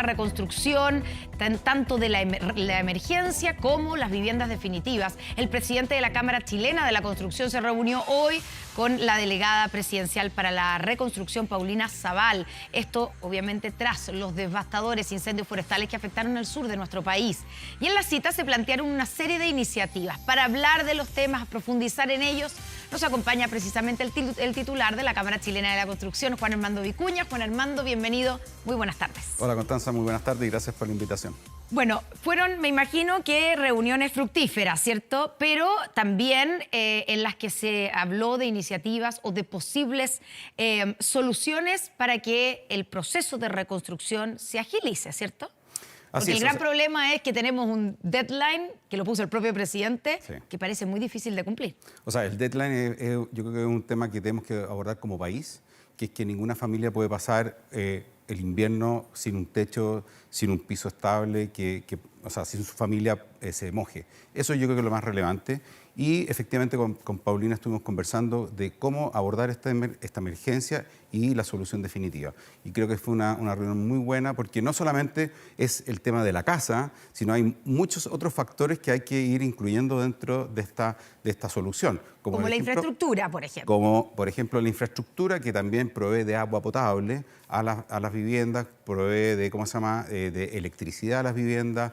reconstrucción tanto de la emergencia como las viviendas definitivas. El presidente de la Cámara Chilena de la Construcción se reunió hoy con la delegada presidencial para la reconstrucción, Paulina Zabal. Esto, obviamente, tras los devastadores incendios forestales que afectaron el sur de nuestro país. Y en la cita se plantearon una serie de iniciativas. Para hablar de los temas, profundizar en ellos, nos acompaña precisamente el titular de la Cámara Chilena de la Construcción, Juan Armando Vicuña. Juan Armando, bienvenido. Muy buenas tardes. Hola, Constanza. Muy buenas tardes y gracias por la invitación. Bueno, fueron, me imagino que reuniones fructíferas, ¿cierto? Pero también en las que se habló de iniciativas o de posibles soluciones para que el proceso de reconstrucción se agilice, ¿ierto? Porque el gran problema es que tenemos un deadline, que lo puso el propio presidente, sí, que parece muy difícil de cumplir. O sea, el deadline yo creo que es un tema que tenemos que abordar como país, que es que ninguna familia puede pasar el invierno sin un techo, sin un piso estable, o sea, sin su familia se moje. Eso yo creo que es lo más relevante. Y efectivamente con Paulina estuvimos conversando de cómo abordar esta emergencia y la solución definitiva. Y creo que fue una reunión muy buena porque no solamente es el tema de la casa, sino hay muchos otros factores que hay que ir incluyendo dentro de esta solución. Como la infraestructura, por ejemplo. Como, por ejemplo, la infraestructura que también provee de agua potable a las viviendas, provee de, ¿cómo se llama?, de electricidad a las viviendas.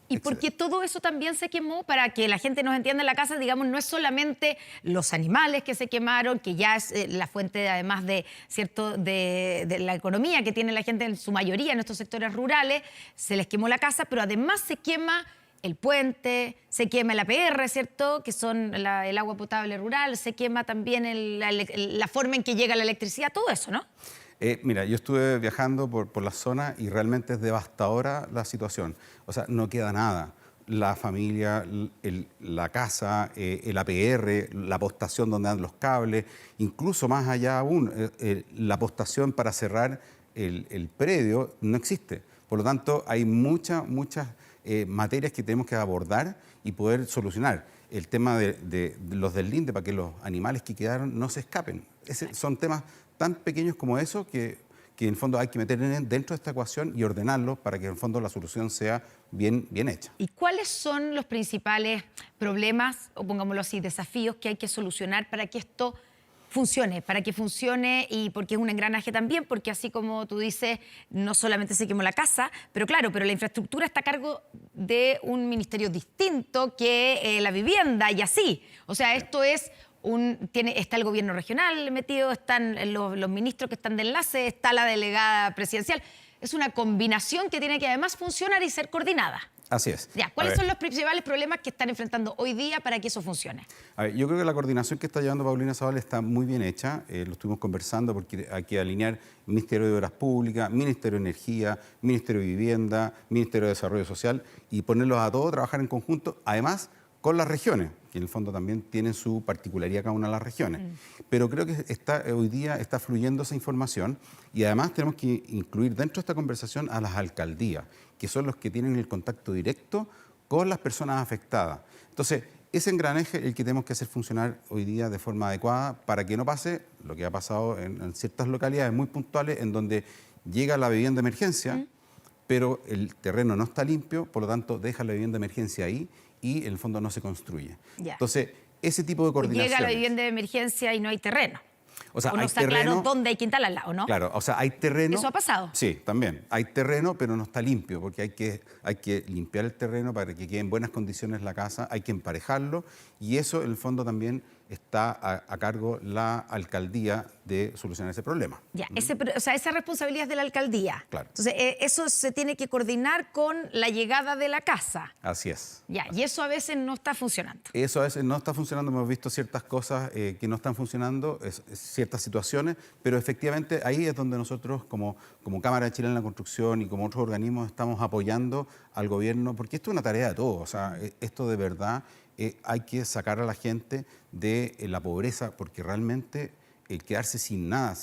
Y porque todo eso también se quemó, para que la gente nos entienda en la casa, digamos, no es solamente los animales que se quemaron, que ya es la fuente, además de, ¿cierto?, de la economía que tiene la gente en su mayoría en estos sectores rurales, se les quemó la casa, pero además se quema el puente, se quema el APR, ¿cierto?, que son el agua potable rural, se quema también la forma en que llega la electricidad, todo eso, ¿no? Mira, yo estuve viajando por la zona y realmente es devastadora la situación. O sea, no queda nada. La familia, la casa, el APR, la postación donde dan los cables, incluso más allá aún, la postación para cerrar el predio no existe. Por lo tanto, hay muchas materias que tenemos que abordar y poder solucionar. El tema de los deslinde para que los animales que quedaron no se escapen. Son temas tan pequeños como eso que en el fondo hay que meter dentro de esta ecuación y ordenarlos para que en el fondo la solución sea bien hecha. ¿Y cuáles son los principales problemas, o pongámoslo así, desafíos que hay que solucionar para que esto funcione? Para que funcione, y porque es un engranaje también, porque así como tú dices, no solamente se quemó la casa, pero la infraestructura está a cargo de un ministerio distinto que la vivienda y así. O sea, esto es... está el gobierno regional metido, están los ministros que están de enlace, está la delegada presidencial. Es una combinación que tiene que además funcionar y ser coordinada. Así es. Ya, ¿cuáles son los principales problemas que están enfrentando hoy día para que eso funcione? A ver, yo creo que la coordinación que está llevando Paulina Zabal está muy bien hecha. Lo estuvimos conversando porque hay que alinear Ministerio de Obras Públicas, Ministerio de Energía, Ministerio de Vivienda, Ministerio de Desarrollo Social y ponerlos a todos a trabajar en conjunto, además con las regiones, que en el fondo también tienen su particularidad cada una de las regiones. Pero creo que hoy día está fluyendo esa información y además tenemos que incluir dentro de esta conversación a las alcaldías, que son los que tienen el contacto directo con las personas afectadas. Entonces, ese engranaje es el que tenemos que hacer funcionar hoy día de forma adecuada para que no pase lo que ha pasado en ciertas localidades muy puntuales en donde llega la vivienda de emergencia, pero el terreno no está limpio, por lo tanto deja la vivienda de emergencia ahí y en el fondo no se construye. Ya. Entonces, ese tipo de coordinación... Llega la vivienda de emergencia y no hay terreno. O sea, no está claro dónde hay que instalarla, ¿o no? Claro, o sea, hay terreno... ¿Eso ha pasado? Sí, también. Hay terreno, pero no está limpio, porque hay que limpiar el terreno para que quede en buenas condiciones la casa, hay que emparejarlo, y eso, en el fondo, también está a cargo la alcaldía de solucionar ese problema. Ya, o sea, esa responsabilidad es de la alcaldía. Claro. Entonces, eso se tiene que coordinar con la llegada de la casa. Así es. Ya, y eso a veces no está funcionando. Eso a veces no está funcionando, hemos visto ciertas cosas que no están funcionando, ciertas situaciones, pero efectivamente ahí es donde nosotros como Cámara Chilena de la Construcción y como otros organismos estamos apoyando al gobierno, porque esto es una tarea de todos, o sea, esto de verdad hay que sacar a la gente de la pobreza, porque realmente el quedarse sin nada,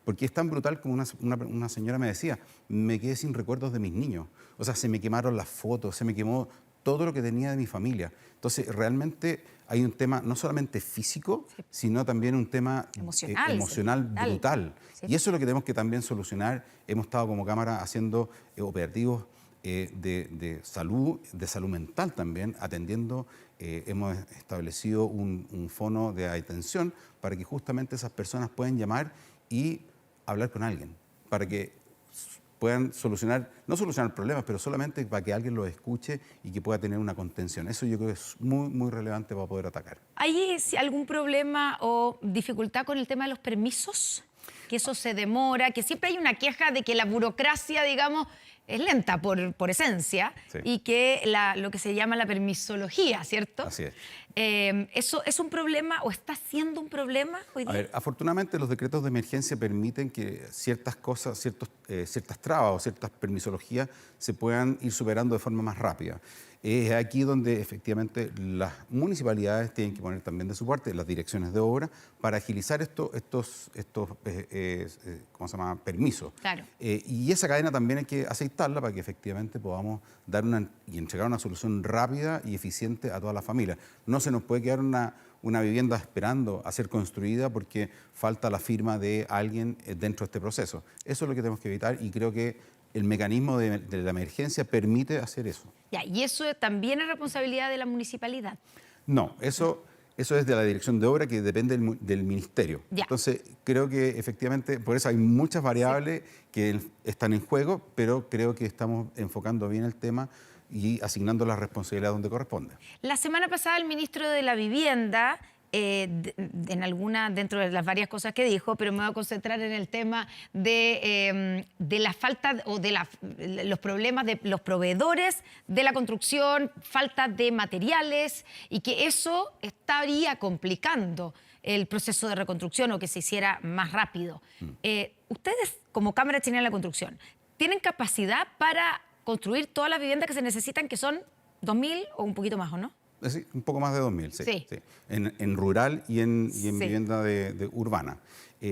porque es tan brutal como una señora me decía, me quedé sin recuerdos de mis niños, o sea, se me quemaron las fotos, se me quemó todo lo que tenía de mi familia. Entonces, realmente hay un tema no solamente físico, sino también un tema emocional brutal. Sí. Y eso es lo que tenemos que también solucionar. Hemos estado como Cámara haciendo operativos de salud mental también, atendiendo. Hemos establecido un fono de atención para que justamente esas personas puedan llamar y hablar con alguien, para que puedan no solucionar problemas, pero solamente para que alguien los escuche y que pueda tener una contención. Eso yo creo que es muy, muy relevante para poder atacar. ¿Hay algún problema o dificultad con el tema de los permisos? Que eso se demora, que siempre hay una queja de que la burocracia, digamos, es lenta por esencia, Sí. y que lo que se llama la permisología, ¿cierto? Así es. ¿Eso es un problema o está siendo un problema hoy día? A ver, afortunadamente los decretos de emergencia permiten que ciertas cosas, ciertas trabas o ciertas permisologías se puedan ir superando de forma más rápida. Es aquí donde efectivamente las municipalidades tienen que poner también de su parte, las direcciones de obra, para agilizar estos ¿cómo se llama? Permisos. Claro. Y esa cadena también hay que aceitarla para que efectivamente podamos dar y entregar una solución rápida y eficiente a toda la familia. No se nos puede quedar una vivienda esperando a ser construida porque falta la firma de alguien dentro de este proceso. Eso es lo que tenemos que evitar y creo que el mecanismo de la emergencia permite hacer eso. Ya, ¿y eso también es responsabilidad de la municipalidad? No, eso es de la dirección de obra que depende del ministerio. Ya. Entonces, creo que efectivamente, por eso hay muchas variables que están en juego, pero creo que estamos enfocando bien el tema y asignando la responsabilidad donde corresponde. La semana pasada el ministro de la Vivienda, dentro de las varias cosas que dijo, pero me voy a concentrar en el tema de la falta o de los problemas de los proveedores de la construcción, falta de materiales, y que eso estaría complicando el proceso de reconstrucción o que se hiciera más rápido. Ustedes, como Cámara Chilena de la Construcción, ¿tienen capacidad para construir todas las viviendas que se necesitan, que son 2.000 o un poquito más, o no? Sí, un poco más de 2.000, sí. Sí. En rural y en Sí. vivienda de urbana.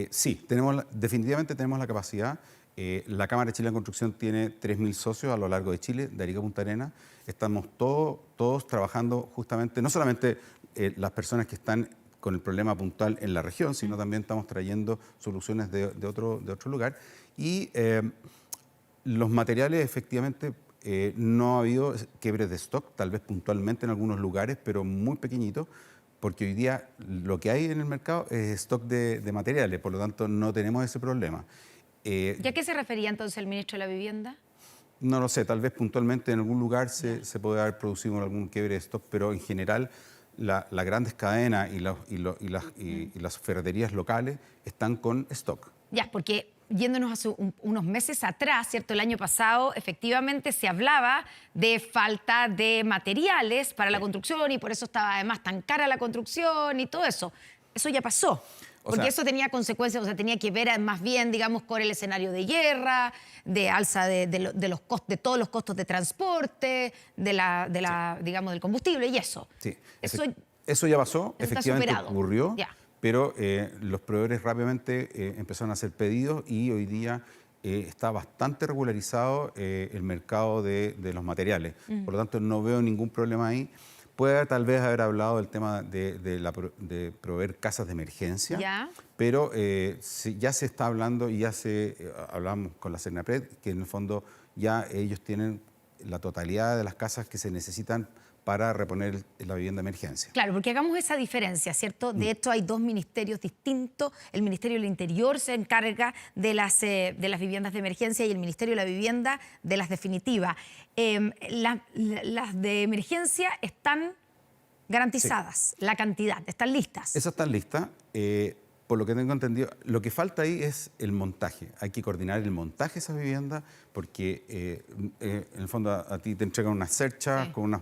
Sí, definitivamente tenemos la capacidad. La Cámara Chilena de Construcción tiene 3.000 socios a lo largo de Chile, de Arica a Punta Arenas. Estamos todos trabajando justamente, no solamente las personas que están con el problema puntual en la región, sino también estamos trayendo soluciones de otro lugar. Y los materiales, efectivamente, no ha habido quiebres de stock, tal vez puntualmente en algunos lugares, pero muy pequeñitos, porque hoy día lo que hay en el mercado es stock de materiales, por lo tanto no tenemos ese problema. ¿Y a qué se refería entonces el ministro de la Vivienda? No lo sé, tal vez puntualmente en algún lugar se puede haber producido algún quiebre de stock, pero en general las grandes cadenas y las ferreterías locales están con stock. Ya, porque yéndonos hace unos meses atrás, ¿cierto? El año pasado, efectivamente se hablaba de falta de materiales para la construcción y por eso estaba además tan cara la construcción y todo eso. Eso ya pasó. Porque eso tenía consecuencias, o sea, tenía que ver más bien, digamos, con el escenario de guerra, de alza de todos los costos de transporte, digamos, del combustible y eso. Sí, Eso ya pasó, efectivamente superado. ocurrió. Ya. Pero los proveedores rápidamente empezaron a hacer pedidos y hoy día está bastante regularizado el mercado de los materiales. Por lo tanto, no veo ningún problema ahí. Puede tal vez haber hablado del tema de proveer casas de emergencia, ¿Ya? pero ya se está hablando y hablamos con la Cernapred, que en el fondo ya ellos tienen la totalidad de las casas que se necesitan para reponer la vivienda de emergencia. Claro, porque hagamos esa diferencia, ¿cierto? De hecho, hay dos ministerios distintos. El Ministerio del Interior se encarga de las viviendas de emergencia y el Ministerio de la Vivienda de las definitivas. Las de emergencia están garantizadas, sí. La cantidad, están listas. Esas están listas. Por lo que tengo entendido, lo que falta ahí es el montaje. Hay que coordinar el montaje de esas viviendas porque en el fondo a ti te entregan unas cerchas, sí, con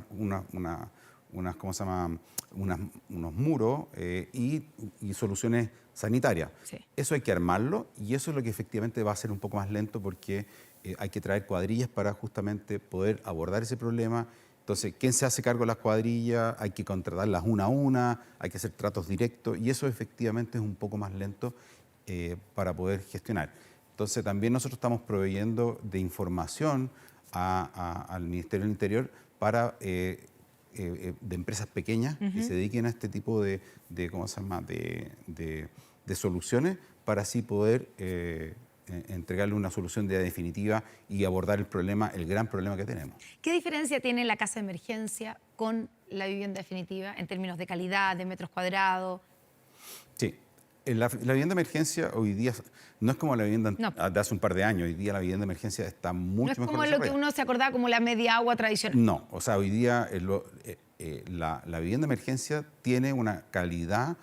¿cómo se llama? Unos muros y soluciones sanitarias. Sí. Eso hay que armarlo y eso es lo que efectivamente va a ser un poco más lento porque hay que traer cuadrillas para justamente poder abordar ese problema. Entonces, ¿quién se hace cargo de las cuadrillas? Hay que contratarlas una a una, hay que hacer tratos directos y eso efectivamente es un poco más lento para poder gestionar. Entonces, también nosotros estamos proveyendo de información al Ministerio del Interior para de empresas pequeñas que se dediquen a este tipo ¿cómo se llama? De soluciones para así poder entregarle una solución definitiva y abordar el gran problema que tenemos. ¿Qué diferencia tiene la casa de emergencia con la vivienda definitiva en términos de calidad, de metros cuadrados? Sí. La vivienda de emergencia hoy día no es como la vivienda de hace un par de años. Hoy día la vivienda de emergencia está mucho mejor. No es como lo que uno se acordaba como la media agua tradicional. No, o sea, hoy día la vivienda de emergencia tiene una calidad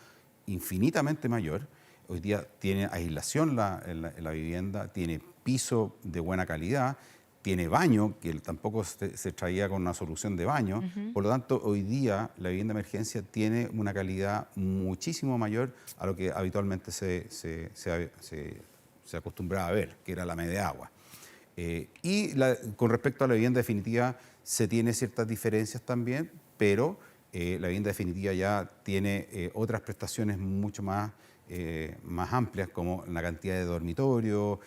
infinitamente mayor. Hoy día tiene aislación la vivienda, tiene piso de buena calidad, tiene baño, que tampoco se traía con una solución de baño. Por lo tanto, hoy día la vivienda de emergencia tiene una calidad muchísimo mayor a lo que habitualmente se acostumbraba a ver, que era la media agua. Con respecto a la vivienda definitiva, se tiene ciertas diferencias también, pero la vivienda definitiva ya tiene otras prestaciones mucho más amplias, como la cantidad de dormitorios,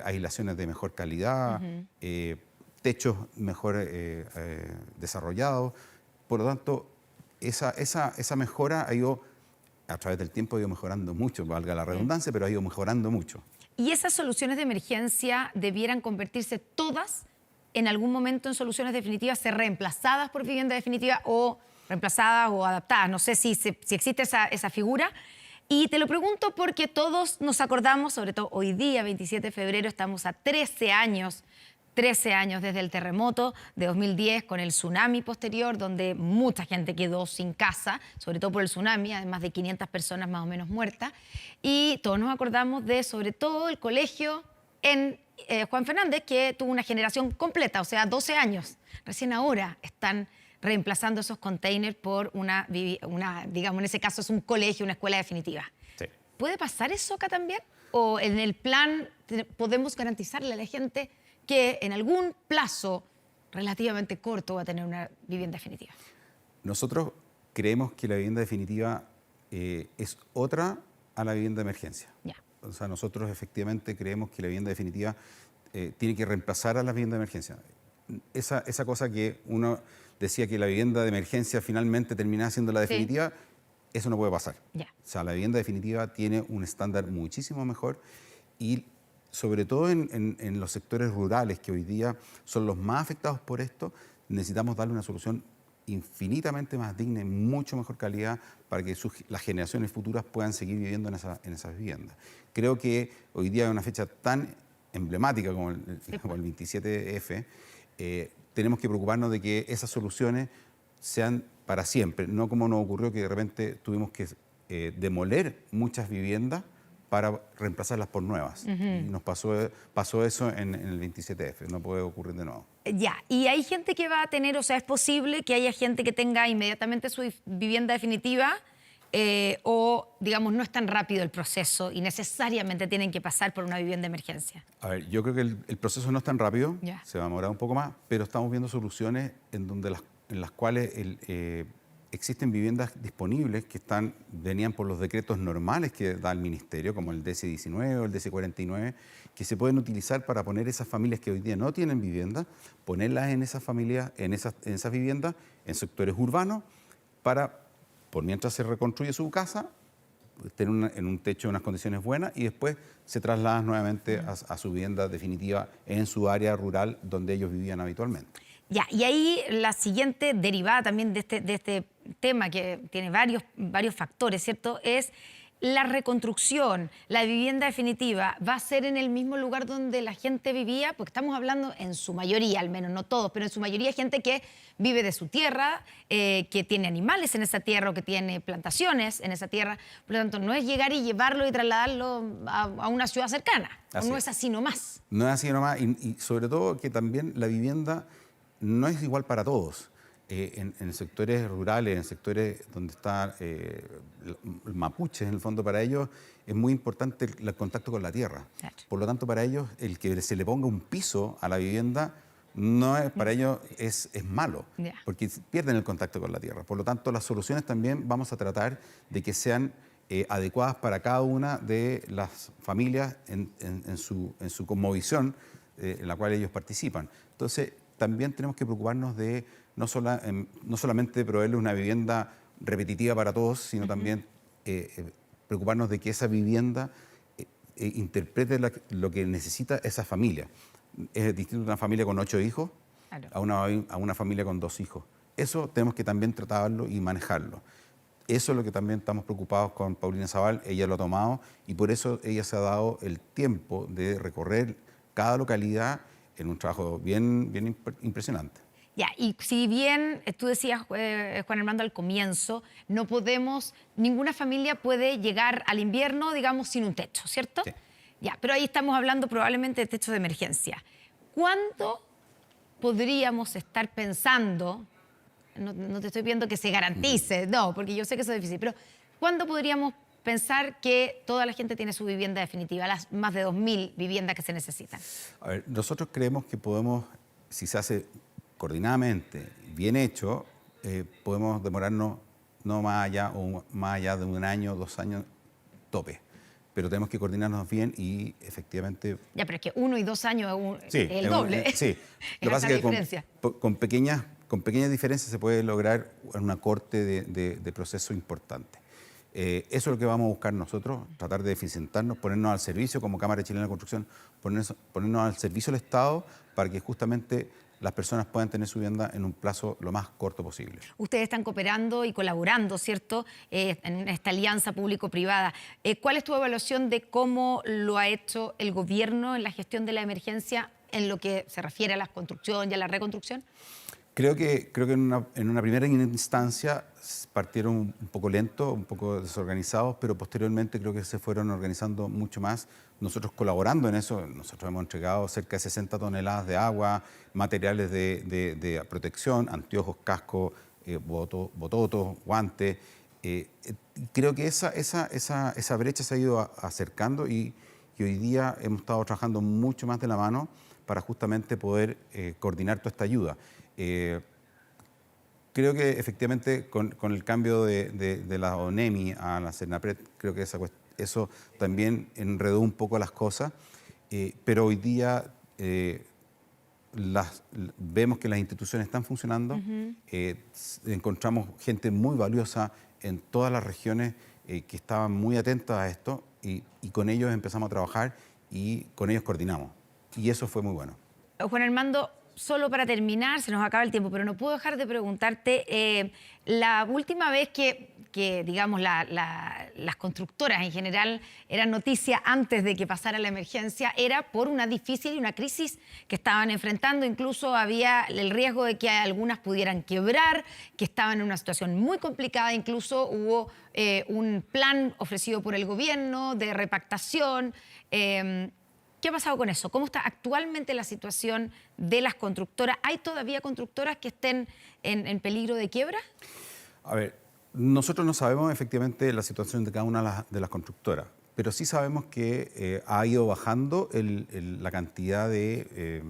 aislaciones de mejor calidad, techos mejor desarrollados. Por lo tanto, esa mejora ha ido, a través del tiempo, ha ido mejorando mucho, valga la redundancia, pero ha ido mejorando mucho. ¿Y esas soluciones de emergencia debieran convertirse todas en algún momento en soluciones definitivas, ser reemplazadas por vivienda definitiva o reemplazadas o adaptadas? No sé si existe esa figura. Y te lo pregunto porque todos nos acordamos, sobre todo hoy día, 27 de febrero, estamos a 13 años desde el terremoto de 2010 con el tsunami posterior, donde mucha gente quedó sin casa, sobre todo por el tsunami, además de 500 personas más o menos muertas. Y todos nos acordamos de, sobre todo, el colegio en Juan Fernández, que tuvo una generación completa, o sea, 12 años. Recién ahora están reemplazando esos containers por digamos, en ese caso es un colegio, una escuela definitiva. Sí. ¿Puede pasar eso acá también? ¿O en el plan podemos garantizarle a la gente que en algún plazo relativamente corto va a tener una vivienda definitiva? Nosotros creemos que la vivienda definitiva es otra a la vivienda de emergencia. Ya. O sea, nosotros efectivamente creemos que la vivienda definitiva tiene que reemplazar a la vivienda de emergencia. Esa cosa que uno decía que la vivienda de emergencia finalmente terminaba siendo la definitiva, eso no puede pasar. Ya. O sea, la vivienda definitiva tiene un estándar muchísimo mejor y sobre todo en los sectores rurales, que hoy día son los más afectados por esto, necesitamos darle una solución infinitamente más digna y mucho mejor calidad para que las generaciones futuras puedan seguir viviendo en esas viviendas. Creo que hoy día es una fecha tan emblemática como el 27F, tenemos que preocuparnos de que esas soluciones sean para siempre, no como nos ocurrió que de repente tuvimos que demoler muchas viviendas para reemplazarlas por nuevas. Y nos pasó eso en el 27F, no puede ocurrir de nuevo. Ya, y hay gente que va a tener, o sea, es posible que haya gente que tenga inmediatamente su vivienda definitiva o, digamos, no es tan rápido el proceso y necesariamente tienen que pasar por una vivienda de emergencia. A ver, yo creo que el proceso no es tan rápido, Ya. se va a demorar un poco más, pero estamos viendo soluciones en las cuales existen viviendas disponibles que venían por los decretos normales que da el Ministerio, como el DC-19 o el DC-49, que se pueden utilizar para poner esas familias que hoy día no tienen vivienda, ponerlas en esas familias, en esas viviendas, en sectores urbanos, por mientras se reconstruye su casa, tener en un techo unas condiciones buenas y después se trasladan nuevamente a su vivienda definitiva en su área rural donde ellos vivían habitualmente. Ya, y ahí la siguiente derivada también de este tema que tiene varios factores, ¿cierto? Es la reconstrucción, la vivienda definitiva, ¿va a ser en el mismo lugar donde la gente vivía? Porque estamos hablando en su mayoría, al menos no todos, pero en su mayoría gente que vive de su tierra, que tiene animales en esa tierra o que tiene plantaciones en esa tierra. Por lo tanto, no es llegar y llevarlo y trasladarlo a una ciudad cercana. Así no es así nomás. No es así nomás y sobre todo que también la vivienda no es igual para todos. En sectores rurales, en sectores donde está mapuches, en el fondo para ellos es muy importante el contacto con la tierra. Claro. Por lo tanto, para ellos el que se le ponga un piso a la vivienda para ellos es malo, Yeah. porque pierden el contacto con la tierra. Por lo tanto, las soluciones también vamos a tratar de que sean adecuadas para cada una de las familias en su cosmovisión en la cual ellos participan. Entonces, también tenemos que preocuparnos de no solamente proveerle una vivienda repetitiva para todos, sino también preocuparnos de que esa vivienda interprete lo que necesita esa familia. Es distinto una familia con 8 hijos Claro. a una familia con 2 hijos. Eso tenemos que también tratarlo y manejarlo. Eso es lo que también estamos preocupados con Paulina Zabal. Ella lo ha tomado y por eso ella se ha dado el tiempo de recorrer cada localidad en un trabajo bien impresionante. Ya, y si bien tú decías, Juan Armando, al comienzo, ninguna familia puede llegar al invierno, digamos, sin un techo, ¿cierto? Sí. Ya, pero ahí estamos hablando probablemente de techos de emergencia. ¿Cuándo podríamos estar pensando, no te estoy pidiendo que se garantice, no, porque yo sé que eso es difícil, pero ¿cuándo podríamos pensar que toda la gente tiene su vivienda definitiva, las más de 2.000 viviendas que se necesitan? A ver, nosotros creemos que podemos, si se hace coordinadamente, bien hecho, podemos demorarnos no más allá de 1 año, 2 años, tope. Pero tenemos que coordinarnos bien y efectivamente... Ya, pero es que 1 y 2 años Sí, es el doble. Sí, lo que pasa es que con pequeñas diferencias se puede lograr un acorte de proceso importante. Eso es lo que vamos a buscar nosotros, tratar de eficientarnos, ponernos al servicio como Cámara Chilena de Construcción, ponernos al servicio del Estado para que justamente las personas puedan tener su vivienda en un plazo lo más corto posible. Ustedes están cooperando y colaborando, ¿cierto?, en esta alianza público-privada. ¿Cuál es tu evaluación de cómo lo ha hecho el gobierno en la gestión de la emergencia en lo que se refiere a la construcción y a la reconstrucción? Creo que en una primera instancia partieron un poco lentos, un poco desorganizados, pero posteriormente creo que se fueron organizando mucho más. Nosotros colaborando en eso, nosotros hemos entregado cerca de 60 toneladas de agua, materiales de protección, anteojos, casco, bototos, guantes. Creo que esa brecha se ha ido acercando y hoy día hemos estado trabajando mucho más de la mano para justamente poder coordinar toda esta ayuda. Creo que efectivamente con el cambio de la ONEMI a la Senapred, creo que eso también enredó un poco las cosas, pero hoy día vemos que las instituciones están funcionando, encontramos gente muy valiosa en todas las regiones que estaban muy atentas a esto y con ellos empezamos a trabajar y con ellos coordinamos. Y eso fue muy bueno. Juan Armando, solo para terminar, se nos acaba el tiempo, pero no puedo dejar de preguntarte, la última vez que digamos, las constructoras en general eran noticia antes de que pasara la emergencia, era por una difícil y una crisis que estaban enfrentando. Incluso había el riesgo de que algunas pudieran quebrar, que estaban en una situación muy complicada. Incluso hubo un plan ofrecido por el gobierno de repactación. ¿Qué ha pasado con eso? ¿Cómo está actualmente la situación de las constructoras? ¿Hay todavía constructoras que estén en peligro de quiebra? A ver, nosotros no sabemos efectivamente la situación de cada una de las constructoras, pero sí sabemos que ha ido bajando la cantidad de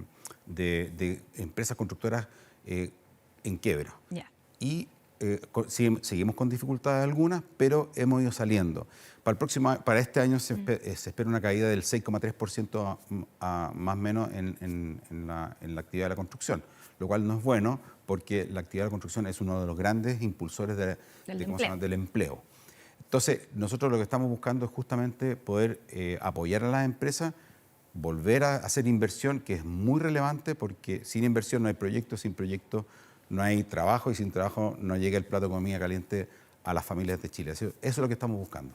empresas constructoras en quiebra. Ya. Y seguimos con dificultades algunas, pero hemos ido saliendo. Para este año se espera una caída del 6,3% más o menos en la actividad de la construcción, lo cual no es bueno porque la actividad de la construcción es uno de los grandes impulsores del empleo. Entonces, nosotros lo que estamos buscando es justamente poder apoyar a las empresas, volver a hacer inversión, que es muy relevante porque sin inversión no hay proyecto, sin proyecto no hay trabajo y sin trabajo no llega el plato de comida caliente a las familias de Chile. Eso es lo que estamos buscando.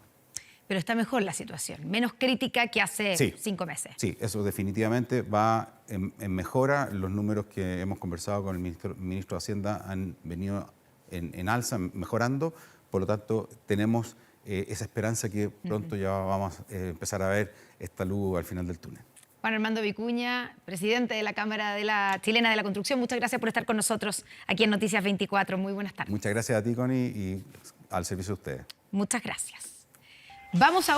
Pero está mejor la situación, menos crítica que hace 5 meses. Sí, eso definitivamente va en mejora. Los números que hemos conversado con el ministro de Hacienda han venido en alza, mejorando. Por lo tanto, tenemos esa esperanza que pronto ya vamos a empezar a ver esta luz al final del túnel. Juan Armando Vicuña, presidente de la Cámara Chilena de la Construcción, muchas gracias por estar con nosotros aquí en Noticias 24. Muy buenas tardes. Muchas gracias a ti, Connie, y al servicio de ustedes. Muchas gracias. Vamos a